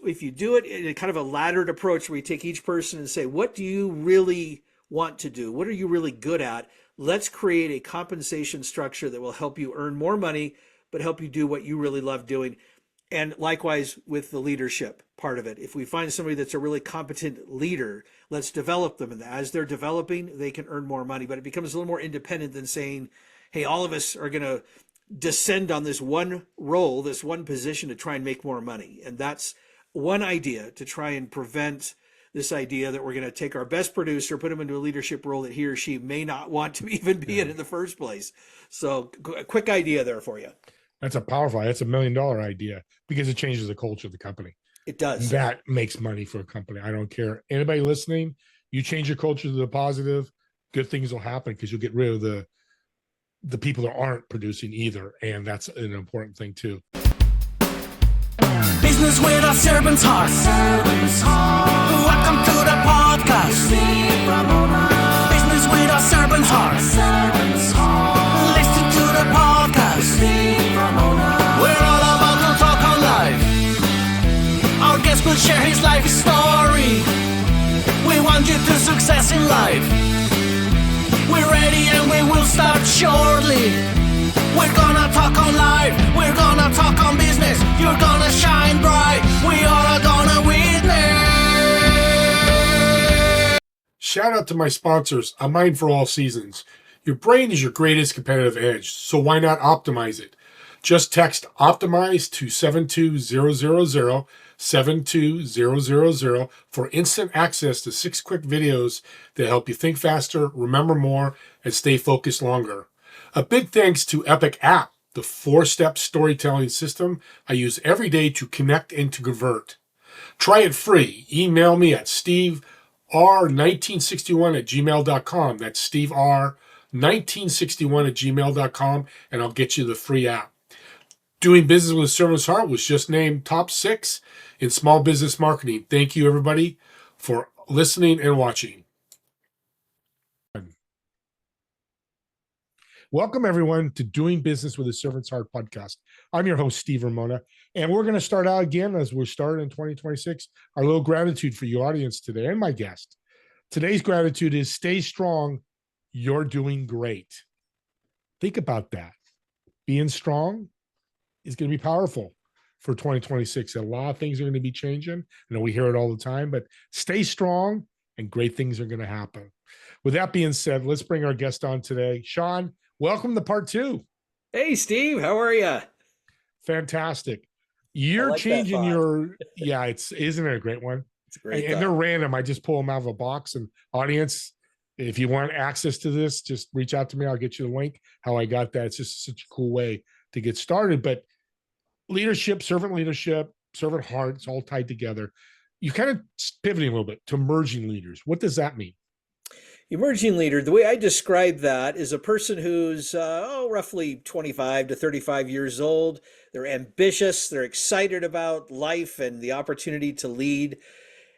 if you do it in a kind of a laddered approach where you take each person and say, what do you really want to do? What are you really good at? Let's create a compensation structure that will help you earn more money, but help you do what you really love doing. And likewise with the leadership part of it. If we find somebody that's a really competent leader, let's develop them. And as they're developing, they can earn more money. But it becomes a little more independent than saying, hey, all of us are going to descend on this one role, this one position to try and make more money. And that's one idea to try and prevent this idea that we're going to take our best producer, put him into a leadership role that he or she may not want to even be in the first place. So a quick idea there for you. That's that's $1 million idea because it changes the culture of the company. It does. That makes money for a company. I don't care. Anybody listening, you change your culture to the positive, good things will happen because you'll get rid of the people that aren't producing either. And that's an important thing too. Business with a servant's heart. Welcome to the podcast. Business with a servant's heart. Listen to the podcast. We're all about to talk on life. Our guest will share his life story. We want you to success in life. We're ready and we will start shortly. We're gonna talk on life. We're gonna talk on business. You're gonna shine bright. We are gonna witness. Shout out to my sponsors, A Mind for All Seasons. Your brain is your greatest competitive edge, so why not optimize it? Just text optimize to 72000, 72000 for instant access to 6 quick videos that help you think faster, remember more, and stay focused longer. A big thanks to Epic App, the 4-step storytelling system I use every day to connect and to convert. Try it free. Email me at stever1961@gmail.com. That's stevr1961@gmail.com, and I'll get you the free app. Doing Business with a Servant's Heart was just named top 6 in small business marketing. Thank you, everybody, for listening and watching. Welcome, everyone, to Doing Business with a Servant's Heart podcast. I'm your host, Steve Ramona, and we're going to start out again as we're starting in 2026, our little gratitude for your audience today and my guest. Today's gratitude is stay strong. You're doing great. Think about that. Being strong is going to be powerful for 2026. A lot of things are going to be changing. I know we hear it all the time, but stay strong and great things are going to happen. With that being said, let's bring our guest on today. Shawn, welcome to part 2. Hey, Steve, how are you? Fantastic. You're like changing your, isn't it a great one? It's a great and they're random. I just pull them out of a box. And audience, if you want access to this, just reach out to me. I'll get you the link, how I got that. It's just such a cool way to get started. But leadership, servant heart, it's all tied together. You kind of pivoting a little bit to emerging leaders. What does that mean? Emerging leader, the way I describe that is a person who's roughly 25 to 35 years old. They're ambitious, they're excited about life and the opportunity to lead,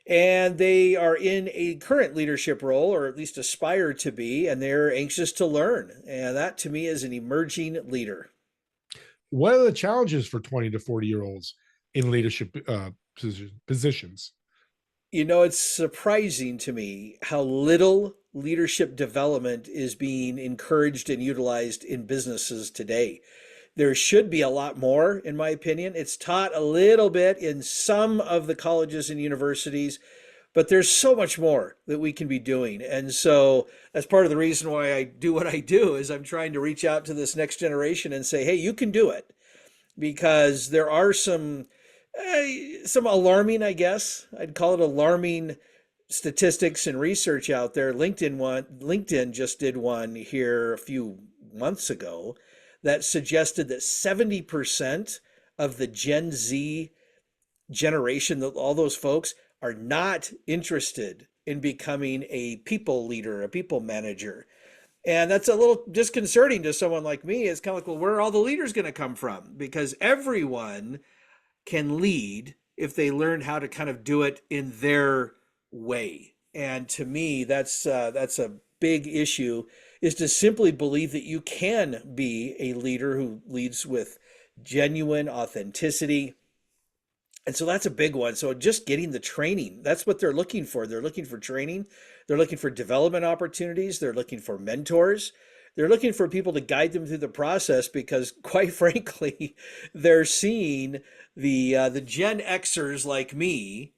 and they are in a current leadership role, or at least aspire to be, and they're anxious to learn. And that to me is an emerging leader. What are the challenges for 20 to 40-year-olds in leadership positions? You know, it's surprising to me how little leadership development is being encouraged and utilized in businesses today. There should be a lot more, in my opinion. It's taught a little bit in some of the colleges and universities, but there's so much more that we can be doing. And so that's part of the reason why I do what I do, is I'm trying to reach out to this next generation and say, hey, you can do it. Because there are some alarming, I guess, I'd call it alarming statistics and research out there. LinkedIn just did one here a few months ago that suggested that 70% of the Gen Z generation, all those folks, are not interested in becoming a people leader, a people manager. And that's a little disconcerting to someone like me. It's kind of like, well, where are all the leaders going to come from? Because everyone can lead if they learn how to kind of do it in their way. And to me, that's a big issue, is to simply believe that you can be a leader who leads with genuine authenticity, And so that's a big one. So just getting the training, that's what they're looking for. They're looking for training. They're looking for development opportunities. They're looking for mentors. They're looking for people to guide them through the process because, quite frankly, they're seeing the Gen Xers like me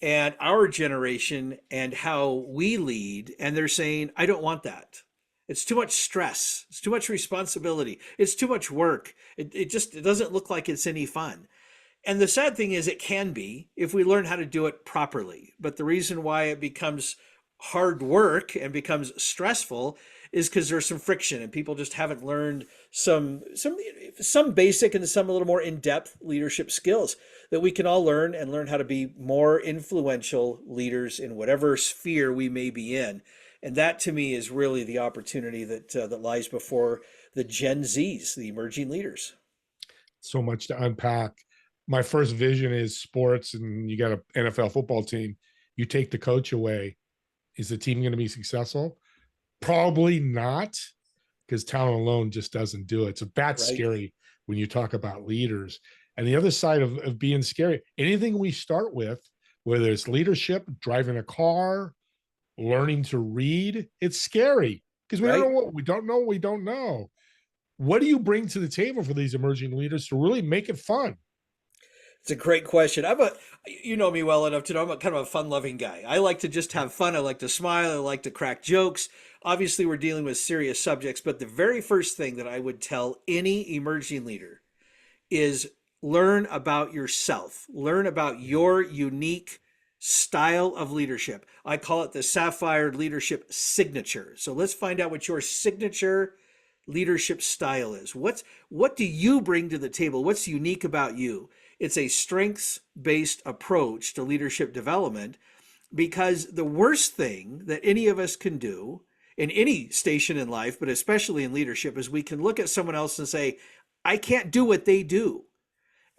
and our generation and how we lead, and they're saying, I don't want that. It's too much stress. It's too much responsibility. It's too much work. It doesn't look like it's any fun. And the sad thing is, it can be if we learn how to do it properly. But the reason why it becomes hard work and becomes stressful is because there's some friction and people just haven't learned some basic and some a little more in-depth leadership skills that we can all learn and learn how to be more influential leaders in whatever sphere we may be in. And that to me is really the opportunity that lies before the Gen Zs, the emerging leaders. So much to unpack. My first vision is sports, and you got an NFL football team. You take the coach away. Is the team going to be successful? Probably not, because talent alone just doesn't do it. So that's Right. scary when you talk about leaders. And the other side of being scary, anything we start with, whether it's leadership, driving a car, learning to read, it's scary because we don't Right. know what we don't know. We don't know. What do you bring to the table for these emerging leaders to really make it fun? It's a great question. You know me well enough to know I'm kind of a fun-loving guy. I like to just have fun. I like to smile. I like to crack jokes. Obviously, we're dealing with serious subjects, but the very first thing that I would tell any emerging leader is learn about yourself. Learn about your unique style of leadership. I call it the Sapphire Leadership Signature. So let's find out what your signature leadership style is. What do you bring to the table? What's unique about you? It's a strengths-based approach to leadership development, because the worst thing that any of us can do in any station in life, but especially in leadership, is we can look at someone else and say, I can't do what they do.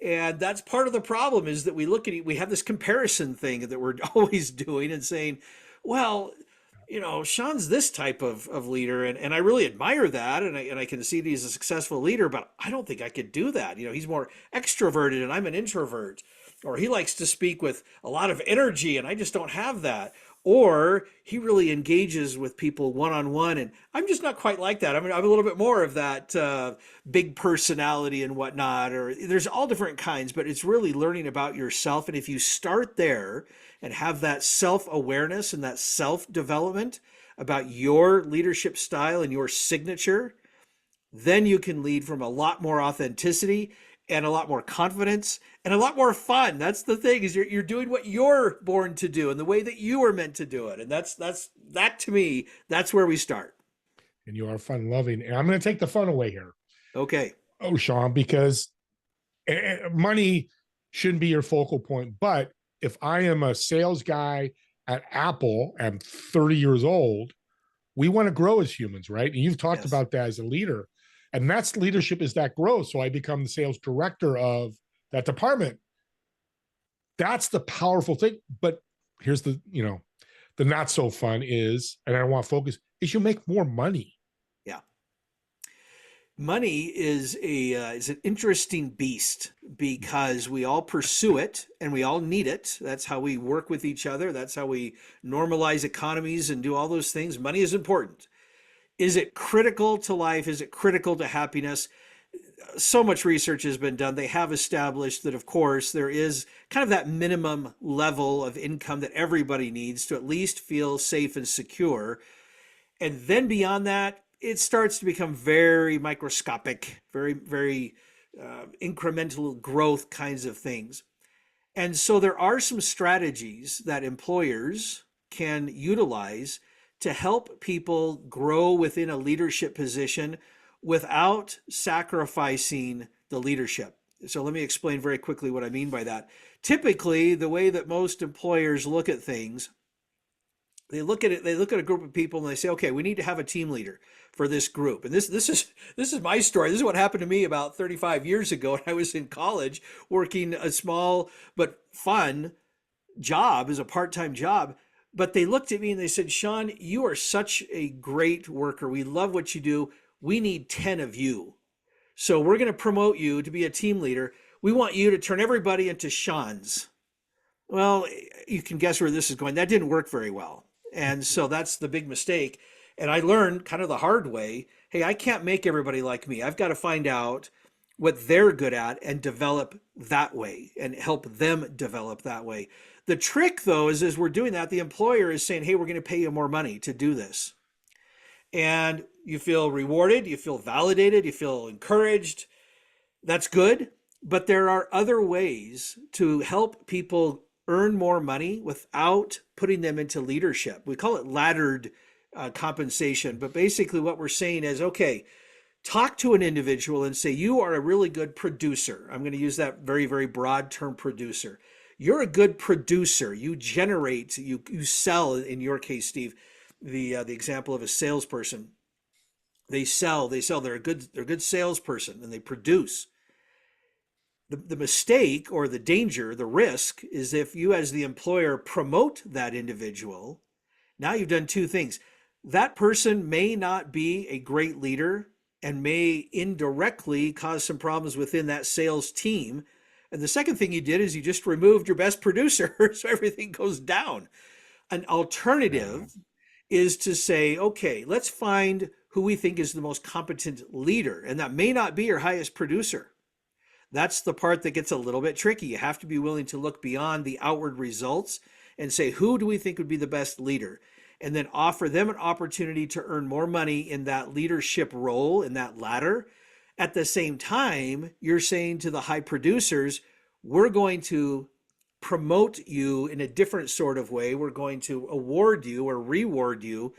And that's part of the problem, is that we have this comparison thing that we're always doing and saying, well, Shawn's this type of leader, and I really admire that, and I can see that he's a successful leader, but I don't think I could do that. He's more extroverted and I'm an introvert, or he likes to speak with a lot of energy and I just don't have that. Or he really engages with people one-on-one, and I'm just not quite like that. I mean, I'm a little bit more of that big personality and whatnot, or there's all different kinds, but it's really learning about yourself. And if you start there and have that self-awareness and that self-development about your leadership style and your signature, then you can lead from a lot more authenticity and a lot more confidence and a lot more fun. That's the thing, is you're doing what you're born to do and the way that you were meant to do it. And that to me, that's where we start. And you are fun loving. And I'm going to take the fun away here. Okay. Oh, Shawn, because money shouldn't be your focal point. But if I am a sales guy at Apple, I'm 30 years old, we want to grow as humans, right? And you've talked Yes. about that as a leader. And that's leadership, is that growth. So I become the sales director of that department. That's the powerful thing. But here's the not so fun is, and I want focus, is you make more money. Yeah. Money is an interesting beast, because we all pursue it and we all need it. That's how we work with each other. That's how we normalize economies and do all those things. Money is important. Is it critical to life? Is it critical to happiness? So much research has been done. They have established that, of course, there is kind of that minimum level of income that everybody needs to at least feel safe and secure. And then beyond that, it starts to become very microscopic, very, very incremental growth kinds of things. And so there are some strategies that employers can utilize to help people grow within a leadership position without sacrificing the leadership. So let me explain very quickly what I mean by that. Typically, the way that most employers look at things, they look at a group of people and they say, okay, we need to have a team leader for this group. And this is my story. This is what happened to me about 35 years ago when I was in college working a small but fun job as a part-time job. But they looked at me and they said, Shawn, you are such a great worker. We love what you do. We need 10 of you. So we're going to promote you to be a team leader. we want you to turn everybody into Shawns. Well, you can guess where this is going. That didn't work very well. And so that's the big mistake. And I learned kind of the hard way, hey, I can't make everybody like me. I've got to find out what they're good at and develop that way and help them develop that way. The trick, though, is as we're doing that, the employer is saying, hey, we're going to pay you more money to do this. And you feel rewarded, you feel validated, you feel encouraged. That's good. But there are other ways to help people earn more money without putting them into leadership. We call it laddered compensation. But basically what we're saying is, okay, talk to an individual and say, you are a really good producer. I'm going to use that very, very broad term, producer. You're a good producer. You generate, you sell, in your case, Steve, the example of a salesperson. They sell, they're a good salesperson, and they produce. The mistake or the danger, the risk, is if you as the employer promote that individual, now you've done two things. That person may not be a great leader and may indirectly cause some problems within that sales team. And the second thing you did is you just removed your best producer, so everything goes down. An alternative is to say, okay, let's find who we think is the most competent leader. And that may not be your highest producer. That's the part that gets a little bit tricky. You have to be willing to look beyond the outward results and say, who do we think would be the best leader? And then offer them an opportunity to earn more money in that leadership role, in that ladder. At the same time, you're saying to the high producers, we're going to promote you in a different sort of way. We're going to award you or reward you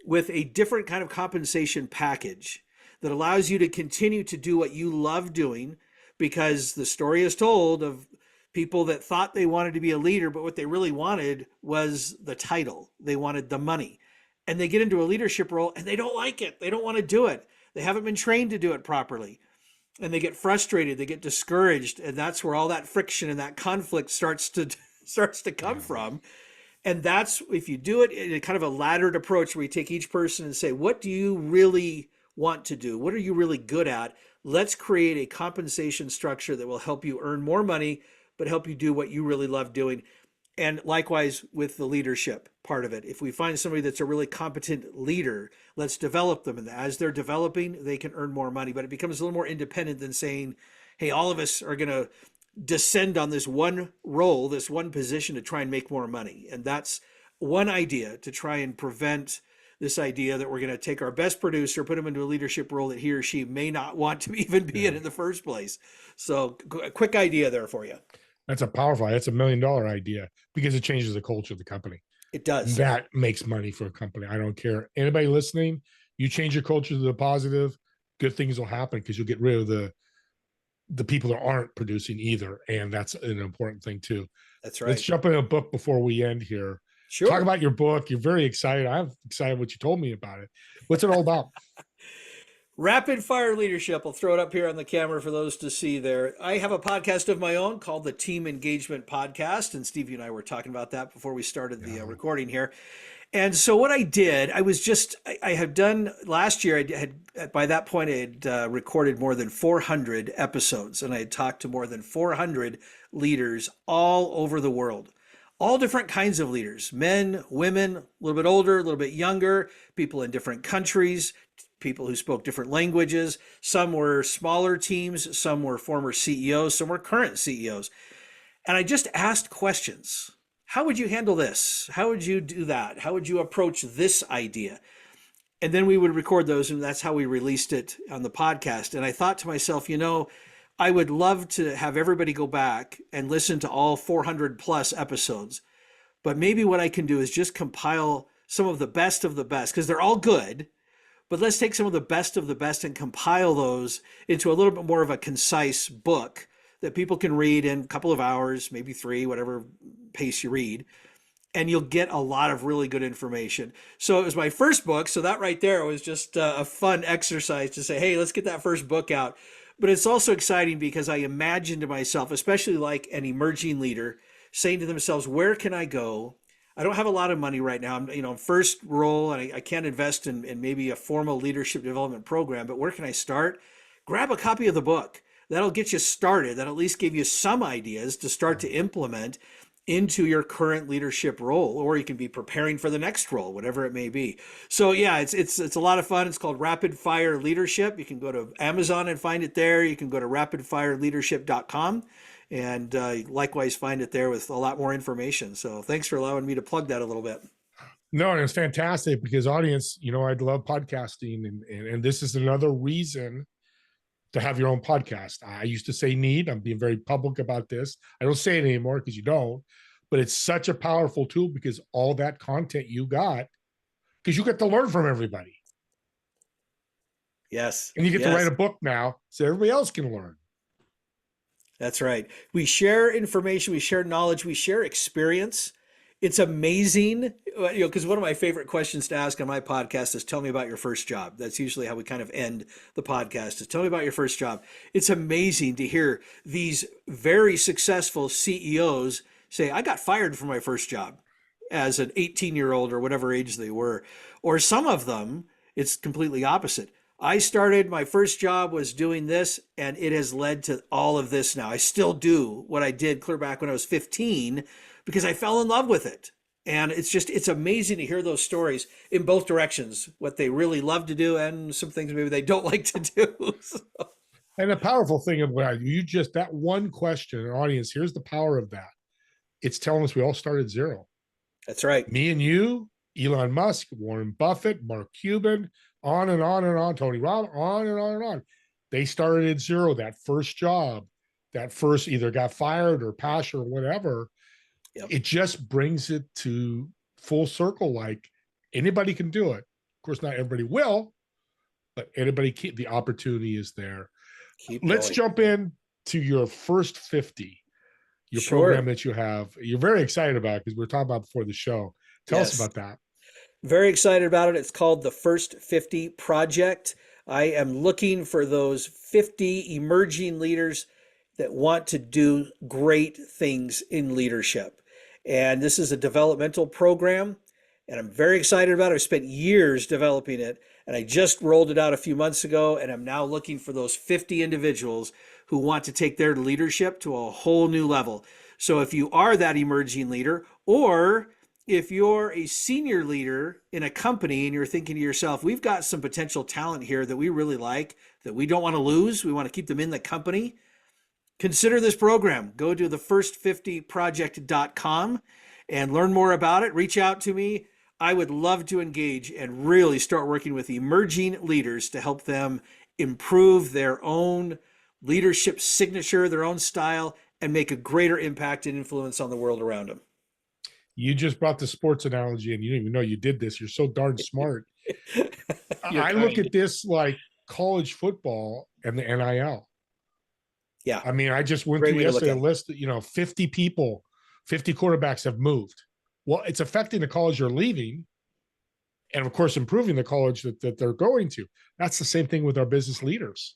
with a different kind of compensation package that allows you to continue to do what you love doing, because the story is told of people that thought they wanted to be a leader, but what they really wanted was the title. They wanted the money. And they get into a leadership role and they don't like it. They don't want to do it. They haven't been trained to do it properly. And they get frustrated, they get discouraged, and that's where all that friction and that conflict starts to come from. And that's, if you do it in a kind of a laddered approach where you take each person and say, what do you really want to do? What are you really good at? Let's create a compensation structure that will help you earn more money, but help you do what you really love doing. And likewise with the leadership part of it. If we find somebody that's a really competent leader, let's develop them. And as they're developing, they can earn more money. But it becomes a little more independent than saying, hey, all of us are going to descend on this one role, this one position to try and make more money. And that's one idea to try and prevent this idea that we're going to take our best producer, put him into a leadership role that he or she may not want to even be in the first place. So a quick idea there for you. That's $1 million idea, because it changes the culture of the company. It does. That makes money for a company. I don't care. Anybody listening, you change your culture to the positive, good things will happen, because you'll get rid of the people that aren't producing either. And that's an important thing too. That's right. Let's jump into a book before we end here. Sure. Talk about your book. You're very excited. I'm excited what you told me about it. What's it all about? Rapid Fire Leadership. I'll throw it up here on the camera for those to see there. I have a podcast of my own called the Team Engagement Podcast. And Steve, you and I were talking about that before we started the recording here. And so what I did, I had done last year, by that point, I had recorded more than 400 episodes, and I had talked to more than 400 leaders all over the world. All different kinds of leaders, men, women, a little bit older, a little bit younger, people in different countries, people who spoke different languages. Some were smaller teams, some were former CEOs, some were current CEOs. And I just asked questions. How would you handle this? How would you do that? How would you approach this idea? And then we would record those, and that's how we released it on the podcast. And I thought to myself, I would love to have everybody go back and listen to all 400 plus episodes. But maybe what I can do is just compile some of the best, because they're all good. But let's take some of the best and compile those into a little bit more of a concise book that people can read in a couple of hours, maybe 3, whatever pace you read. And you'll get a lot of really good information. So it was my first book. So that right there was just a fun exercise to say, hey, let's get that first book out. But it's also exciting because I imagine to myself, especially like an emerging leader, saying to themselves, where can I go? I don't have a lot of money right now. I'm first role, and I can't invest in maybe a formal leadership development program, but where can I start? Grab a copy of the book. that'll get you started. That'll at least give you some ideas to start to implement into your current leadership role, or you can be preparing for the next role, whatever it may be. So yeah, it's a lot of fun. It's called Rapid Fire Leadership. You can go to Amazon and find it there. You can go to rapidfireleadership.com and likewise find it there with a lot more information. So thanks for allowing me to plug that a little bit. No, and it's fantastic because audience, I'd love podcasting, and this is another reason to have your own podcast. I used to say need. I'm being very public about this. I don't say it anymore because you don't, but it's such a powerful tool because all that content you got, because you get to learn from everybody. Yes. And you get yes. to write a book now so everybody else can learn. That's right. We share information, we share knowledge, we share experience. It's amazing, because one of my favorite questions to ask on my podcast is, tell me about your first job. That's usually how we kind of end the podcast, is tell me about your first job. It's amazing to hear these very successful CEOs say, I got fired from my first job as an 18-year-old or whatever age they were. Or some of them, it's completely opposite. I started, my first job was doing this, and it has led to all of this now. I still do what I did clear back when I was 15 because I fell in love with it. And it's amazing to hear those stories in both directions, what they really love to do and some things maybe they don't like to do. So. And the powerful thing of what that one question, audience, here's the power of that. It's telling us we all start at zero. That's right. Me and you, Elon Musk, Warren Buffett, Mark Cuban, on and on and on, Tony Robbins, on and on and on. They started at zero, that first job, that first either got fired or passion or whatever. Yep. It just brings it to full circle. Like anybody can do it. Of course, not everybody will, but anybody the opportunity is there. Let's jump in to your first 50, your program that you have. You're very excited about because we were talking about before the show. Tell us about that. Very excited about it. It's called the First 50 Project. I am looking for those 50 emerging leaders that want to do great things in leadership. And this is a developmental program, and I'm very excited about it. I spent years developing it, and I just rolled it out a few months ago, and I'm now looking for those 50 individuals who want to take their leadership to a whole new level. So if you are that emerging leader, or if you're a senior leader in a company and you're thinking to yourself, we've got some potential talent here that we really like, that we don't want to lose, we want to keep them in the company, consider this program. Go to thefirst50project.com and learn more about it. Reach out to me. I would love to engage and really start working with emerging leaders to help them improve their own leadership signature, their own style, and make a greater impact and influence on the world around them. You just brought the sports analogy and you didn't even know you did this. You're so darn smart. I look at this like college football and the NIL. Yeah. I mean, I just went through yesterday a list that, 50 people, 50 quarterbacks have moved. Well, it's affecting the college you're leaving and, of course, improving the college that they're going to. That's the same thing with our business leaders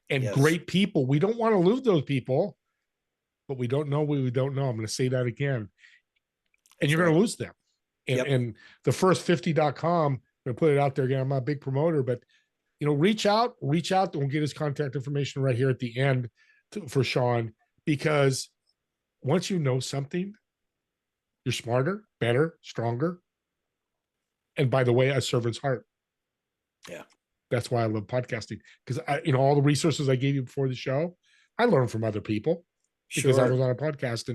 and great people. We don't want to lose those people, but we don't know what we don't know. I'm going to say that again. And you're going to lose them. And the first50.com, I'm going to put it out there again. I'm not a big promoter, but, reach out. We'll get his contact information right here at the end for Shawn, because once you know something, you're smarter, better, stronger. And by the way, a servant's heart. Yeah. That's why I love podcasting, because all the resources I gave you before the show, I learned from other people because I was on a podcast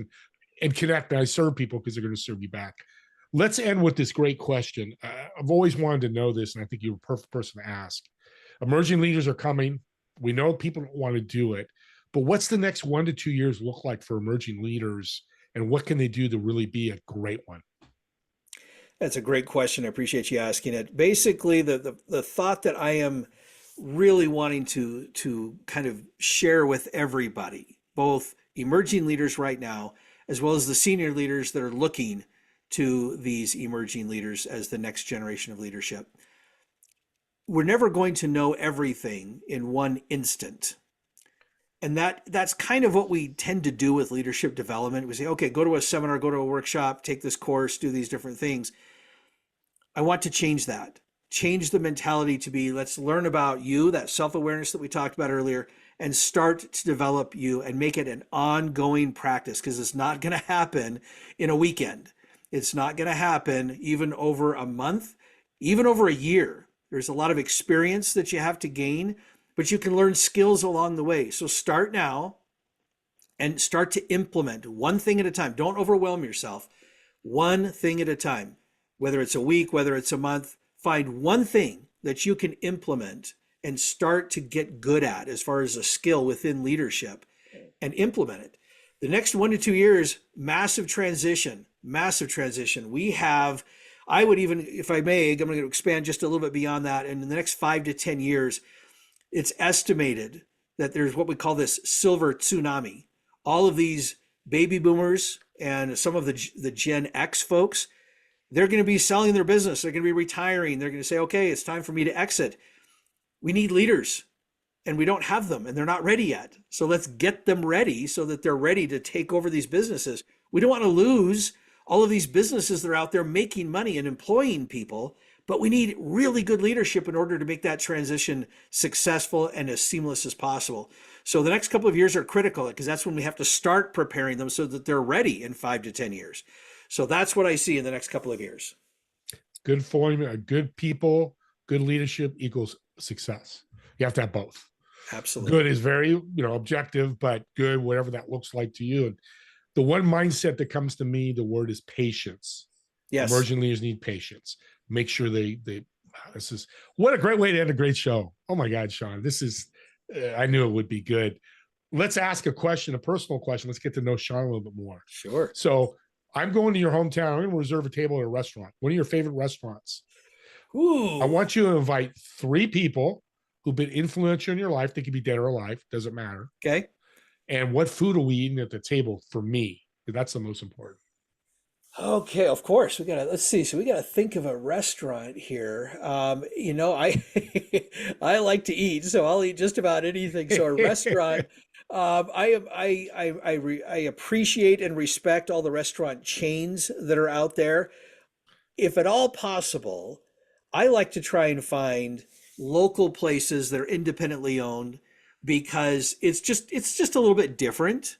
and connect. And I serve people because they're going to serve you back. Let's end with this great question. I've always wanted to know this, and I think you're a perfect person to ask. Emerging leaders are coming. We know people don't want to do it, but what's the next 1 to 2 years look like for emerging leaders, and what can they do to really be a great one? That's a great question. I appreciate you asking it. Basically, the thought that I am really wanting to kind of share with everybody, both emerging leaders right now, as well as the senior leaders that are looking to these emerging leaders as the next generation of leadership. We're never going to know everything in one instant. And that's kind of what we tend to do with leadership development. We say, okay, go to a seminar, go to a workshop, take this course, do these different things. I want to change that. Change the mentality to be, let's learn about you, that self-awareness that we talked about earlier, and start to develop you and make it an ongoing practice, because it's not going to happen in a weekend. It's not going to happen even over a month, even over a year. There's a lot of experience that you have to gain, but you can learn skills along the way. So start now and start to implement one thing at a time. Don't overwhelm yourself. One thing at a time, whether it's a week, whether it's a month, find one thing that you can implement and start to get good at as far as a skill within leadership, and implement it. The next 1 to 2 years, massive transition, massive transition. We have, I would even, if I may, I'm going to expand just a little bit beyond that. And in the next 5 to 10 years, it's estimated that there's what we call this silver tsunami. All of these baby boomers and some of the Gen X folks, they're going to be selling their business. They're going to be retiring. They're going to say, okay, it's time for me to exit. We need leaders, and we don't have them, and they're not ready yet. So let's get them ready so that they're ready to take over these businesses. We don't want to lose all of these businesses that are out there making money and employing people, but we need really good leadership in order to make that transition successful and as seamless as possible. So the next couple of years are critical, because that's when we have to start preparing them so that they're ready in 5 to 10 years. So that's what I see in the next couple of years. Good formula, good people, good leadership equals success. You have to have both. Absolutely. Good is very, objective, but good, whatever that looks like to you. And the one mindset that comes to me, the word is patience. Yes. Emerging leaders need patience. Make sure this is, what a great way to end a great show. Oh my God, Shawn, this is, I knew it would be good. Let's ask a question, a personal question. Let's get to know Shawn a little bit more. Sure. So I'm going to your hometown. I'm going to reserve a table at a restaurant, one of your favorite restaurants. Ooh. I want you to invite 3 people who've been influential in your life. They could be dead or alive. Doesn't matter. Okay. And what food are we eating at the table for me? That's the most important. Okay, of course. Let's see. So we gotta think of a restaurant here. I I like to eat, so I'll eat just about anything. So a restaurant, I appreciate and respect all the restaurant chains that are out there. If at all possible, I like to try and find local places that are independently owned, because it's just a little bit different.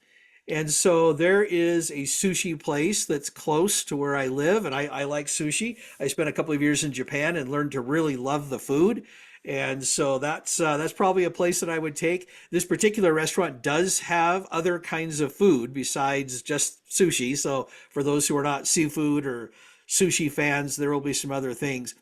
And so there is a sushi place that's close to where I live, and I like sushi. I spent a couple of years in Japan and learned to really love the food. And so that's probably a place that I would take. This particular restaurant does have other kinds of food besides just sushi. So for those who are not seafood or sushi fans, there will be some other things.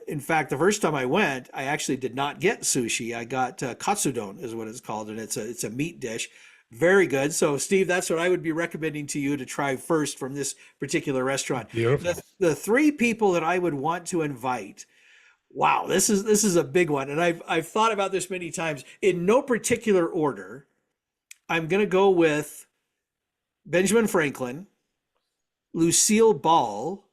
In fact, the first time I went, I actually did not get sushi. I got katsudon is what it's called, and it's a meat dish. Very good. So, Steve, that's what I would be recommending to you to try first from this particular restaurant. Beautiful. The 3 people that I would want to invite. Wow, this is a big one, and I've thought about this many times. In no particular order, I'm going to go with Benjamin Franklin, Lucille Ball,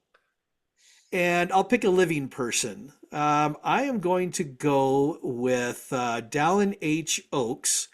and I'll pick a living person. I am going to go with Dallin H. Oaks,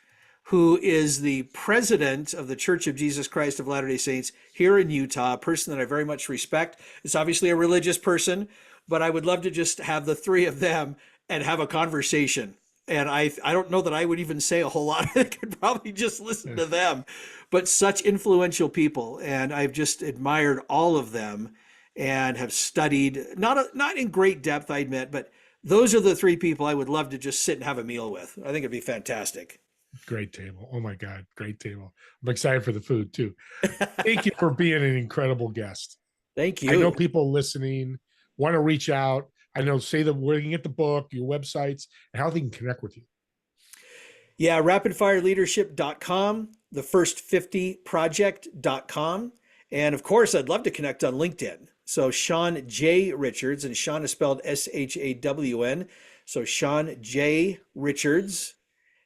who is the president of the Church of Jesus Christ of Latter-day Saints here in Utah, a person that I very much respect. It's obviously a religious person, but I would love to just have the 3 of them and have a conversation. And I don't know that I would even say a whole lot. I could probably just listen to them, but such influential people. And I've just admired all of them and have studied, not in great depth, I admit, but those are the 3 people I would love to just sit and have a meal with. I think it'd be fantastic. Great table. Oh my God. Great table. I'm excited for the food too. Thank you for being an incredible guest. Thank you. I know people listening want to reach out. I know, say that where you can get the book, your websites, and how they can connect with you. Yeah, rapidfireleadership.com, thefirst50project.com. And of course, I'd love to connect on LinkedIn. So Shawn J. Richards, and Shawn is spelled S-H-A-W-N. So Shawn J. Richards.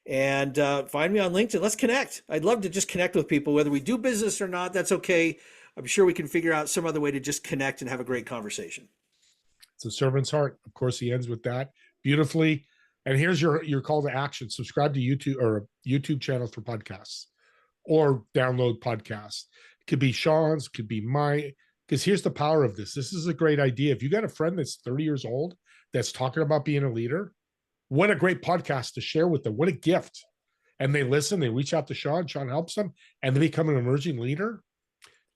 And find me on LinkedIn. Let's connect. I'd love to just connect with people, whether we do business or not. That's okay. I'm sure we can figure out some other way to just connect and have a great conversation. It's a servant's heart. Of course, he ends with that beautifully. And here's your call to action. Subscribe to YouTube, or YouTube channel for podcasts, or download podcasts. It could be Shawn's, could be mine. Because here's the power of this. This is a great idea. If you got a friend that's 30 years old that's talking about being a leader, what a great podcast to share with them. What a gift. and they listen, they reach out to Shawn helps them, and they become an emerging leader,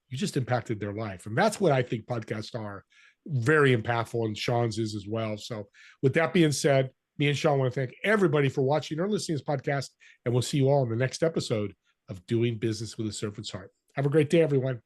you just impacted their life. And that's what I think podcasts are, very impactful, and Shawn's is as well. So with that being said, me and Shawn want to thank everybody for watching or listening to this podcast, and we'll see you all in the next episode of Doing Business with a Servant's Heart. Have a great day, everyone.